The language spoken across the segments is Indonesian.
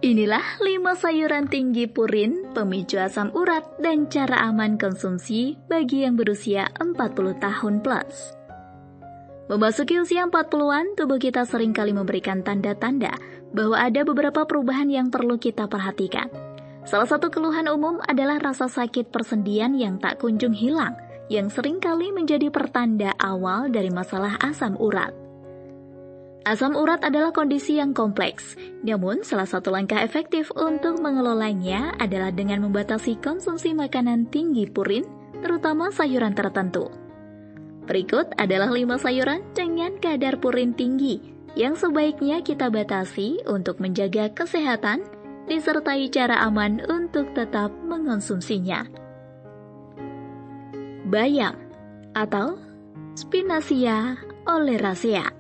Inilah 5 sayuran tinggi purin, pemicu asam urat, dan cara aman konsumsi bagi yang berusia 40 tahun plus. Memasuki usia 40-an, tubuh kita seringkali memberikan tanda-tanda bahwa ada beberapa perubahan yang perlu kita perhatikan. Salah satu keluhan umum adalah rasa sakit persendian yang tak kunjung hilang, yang seringkali menjadi pertanda awal dari masalah asam urat. Asam urat adalah kondisi yang kompleks, namun salah satu langkah efektif untuk mengelolanya adalah dengan membatasi konsumsi makanan tinggi purin, terutama sayuran tertentu. Berikut adalah 5 sayuran dengan kadar purin tinggi yang sebaiknya kita batasi untuk menjaga kesehatan, disertai cara aman untuk tetap mengonsumsinya. Bayam atau Spinacia oleracea.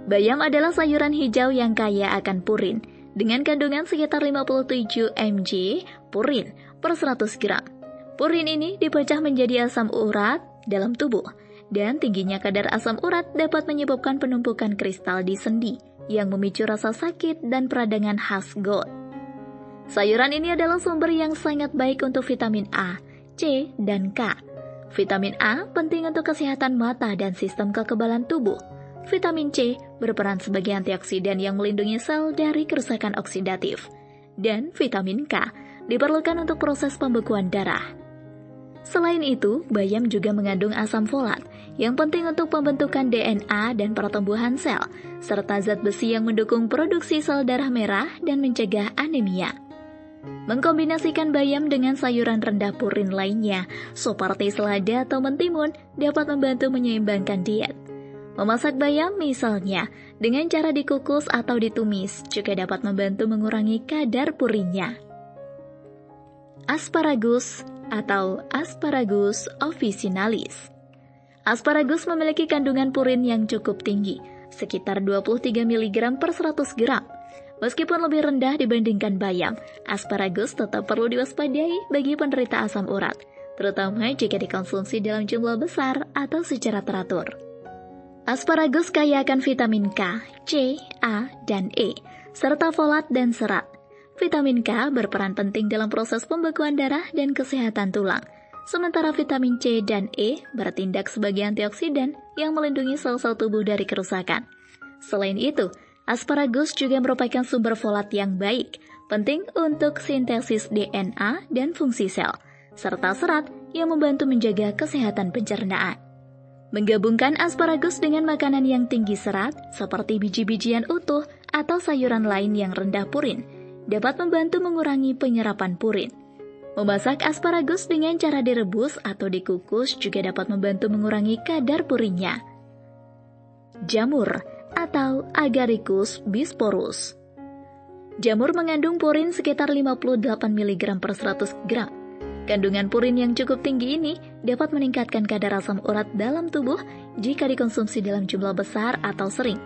Bayam adalah sayuran hijau yang kaya akan purin, dengan kandungan sekitar 57 mg purin per 100 gram. Purin ini dipecah menjadi asam urat dalam tubuh, dan tingginya kadar asam urat dapat menyebabkan penumpukan kristal di sendi, yang memicu rasa sakit dan peradangan khas gout. Sayuran ini adalah sumber yang sangat baik untuk vitamin A, C, dan K. Vitamin A penting untuk kesehatan mata dan sistem kekebalan tubuh. Vitamin C berperan sebagai antioksidan yang melindungi sel dari kerusakan oksidatif. Dan vitamin K diperlukan untuk proses pembekuan darah. Selain itu, bayam juga mengandung asam folat yang penting untuk pembentukan DNA dan pertumbuhan sel, serta zat besi yang mendukung produksi sel darah merah dan mencegah anemia. Mengkombinasikan bayam dengan sayuran rendah purin lainnya, seperti selada atau mentimun, dapat membantu menyeimbangkan diet. Memasak bayam misalnya dengan cara dikukus atau ditumis juga dapat membantu mengurangi kadar purinnya. Asparagus atau Asparagus officinalis. Asparagus memiliki kandungan purin yang cukup tinggi, sekitar 23 mg per 100 gram. Meskipun lebih rendah dibandingkan bayam, asparagus tetap perlu diwaspadai bagi penderita asam urat, terutama jika dikonsumsi dalam jumlah besar atau secara teratur. Asparagus kaya akan vitamin K, C, A, dan E, serta folat dan serat. Vitamin K berperan penting dalam proses pembekuan darah dan kesehatan tulang, sementara vitamin C dan E bertindak sebagai antioksidan yang melindungi sel-sel tubuh dari kerusakan. Selain itu, asparagus juga merupakan sumber folat yang baik, penting untuk sintesis DNA dan fungsi sel, serta serat yang membantu menjaga kesehatan pencernaan. Menggabungkan asparagus dengan makanan yang tinggi serat, seperti biji-bijian utuh atau sayuran lain yang rendah purin, dapat membantu mengurangi penyerapan purin. Memasak asparagus dengan cara direbus atau dikukus juga dapat membantu mengurangi kadar purinnya. Jamur atau Agaricus bisporus. Jamur mengandung purin sekitar 58 mg per 100 gram. Kandungan purin yang cukup tinggi ini dapat meningkatkan kadar asam urat dalam tubuh jika dikonsumsi dalam jumlah besar atau sering.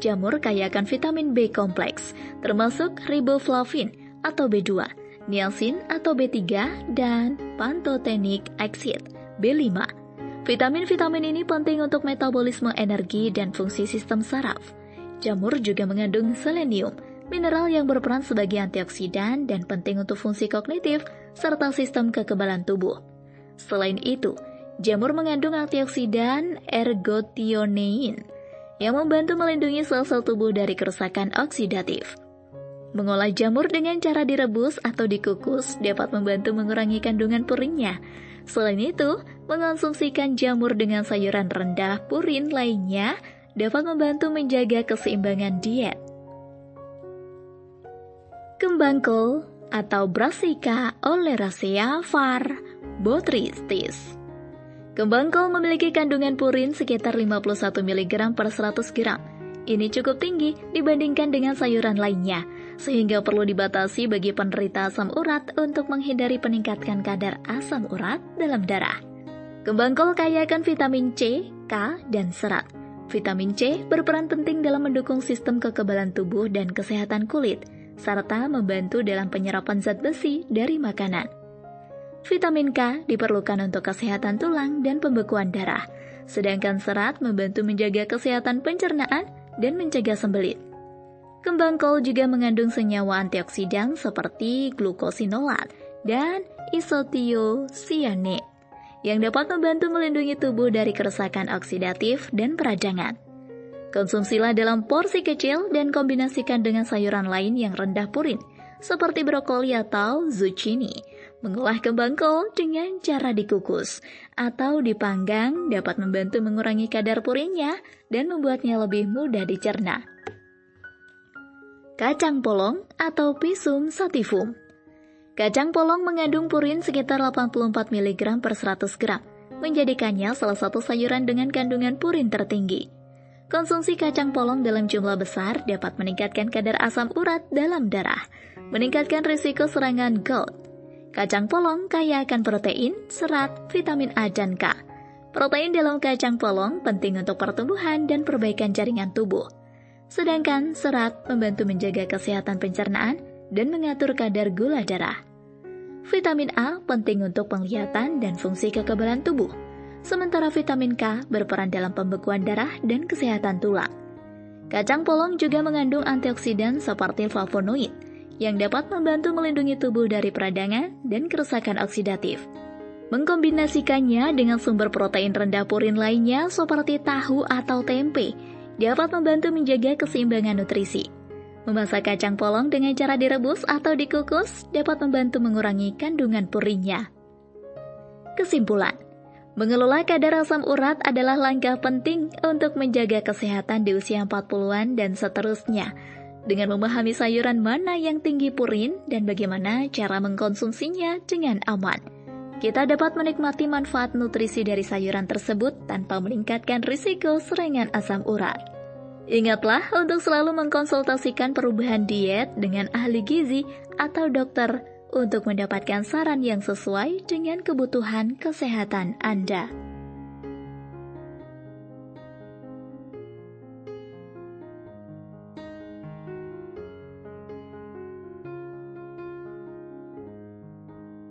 Jamur kaya akan vitamin B kompleks, termasuk riboflavin atau B2, niacin atau B3, dan pantothenic acid B5. Vitamin-vitamin ini penting untuk metabolisme energi dan fungsi sistem saraf. Jamur juga mengandung selenium, mineral yang berperan sebagai antioksidan dan penting untuk fungsi kognitif serta sistem kekebalan tubuh. Selain itu, jamur mengandung antioksidan ergothionein yang membantu melindungi sel-sel tubuh dari kerusakan oksidatif. Mengolah jamur dengan cara direbus atau dikukus dapat membantu mengurangi kandungan purinnya. Selain itu, mengonsumsikan jamur dengan sayuran rendah purin lainnya dapat membantu menjaga keseimbangan diet. Kembang kol atau Brassica oleracea var. Botrytis. Kembang kol memiliki kandungan purin sekitar 51 mg per 100 gram. Ini cukup tinggi dibandingkan dengan sayuran lainnya, sehingga perlu dibatasi bagi penderita asam urat untuk menghindari peningkatan kadar asam urat dalam darah. Kembang kol kaya akan vitamin C, K, dan serat. Vitamin C berperan penting dalam mendukung sistem kekebalan tubuh dan kesehatan kulit, serta membantu dalam penyerapan zat besi dari makanan. Vitamin K diperlukan untuk kesehatan tulang dan pembekuan darah, sedangkan serat membantu menjaga kesehatan pencernaan dan mencegah sembelit. Kembang kol juga mengandung senyawa antioksidan seperti glukosinolat dan isothiocyanate yang dapat membantu melindungi tubuh dari kerusakan oksidatif dan peradangan. Konsumsilah dalam porsi kecil dan kombinasikan dengan sayuran lain yang rendah purin, seperti brokoli atau zucchini. Mengolah kembang kol dengan cara dikukus atau dipanggang dapat membantu mengurangi kadar purinnya dan membuatnya lebih mudah dicerna. Kacang polong atau Pisum sativum. Kacang polong mengandung purin sekitar 84 mg per 100 gram, menjadikannya salah satu sayuran dengan kandungan purin tertinggi. Konsumsi kacang polong dalam jumlah besar dapat meningkatkan kadar asam urat dalam darah, meningkatkan risiko serangan gout. Kacang polong kaya akan protein, serat, vitamin A dan K. Protein dalam kacang polong penting untuk pertumbuhan dan perbaikan jaringan tubuh. Sedangkan serat membantu menjaga kesehatan pencernaan dan mengatur kadar gula darah. Vitamin A penting untuk penglihatan dan fungsi kekebalan tubuh. Sementara vitamin K berperan dalam pembekuan darah dan kesehatan tulang. Kacang polong juga mengandung antioksidan seperti flavonoid yang dapat membantu melindungi tubuh dari peradangan dan kerusakan oksidatif. Mengkombinasikannya dengan sumber protein rendah purin lainnya seperti tahu atau tempe dapat membantu menjaga keseimbangan nutrisi. Memasak kacang polong dengan cara direbus atau dikukus dapat membantu mengurangi kandungan purinnya. Kesimpulan, mengelola kadar asam urat adalah langkah penting untuk menjaga kesehatan di usia 40-an dan seterusnya. Dengan memahami sayuran mana yang tinggi purin dan bagaimana cara mengkonsumsinya dengan aman, kita dapat menikmati manfaat nutrisi dari sayuran tersebut tanpa meningkatkan risiko serangan asam urat. Ingatlah untuk selalu mengkonsultasikan perubahan diet dengan ahli gizi atau dokter untuk mendapatkan saran yang sesuai dengan kebutuhan kesehatan Anda.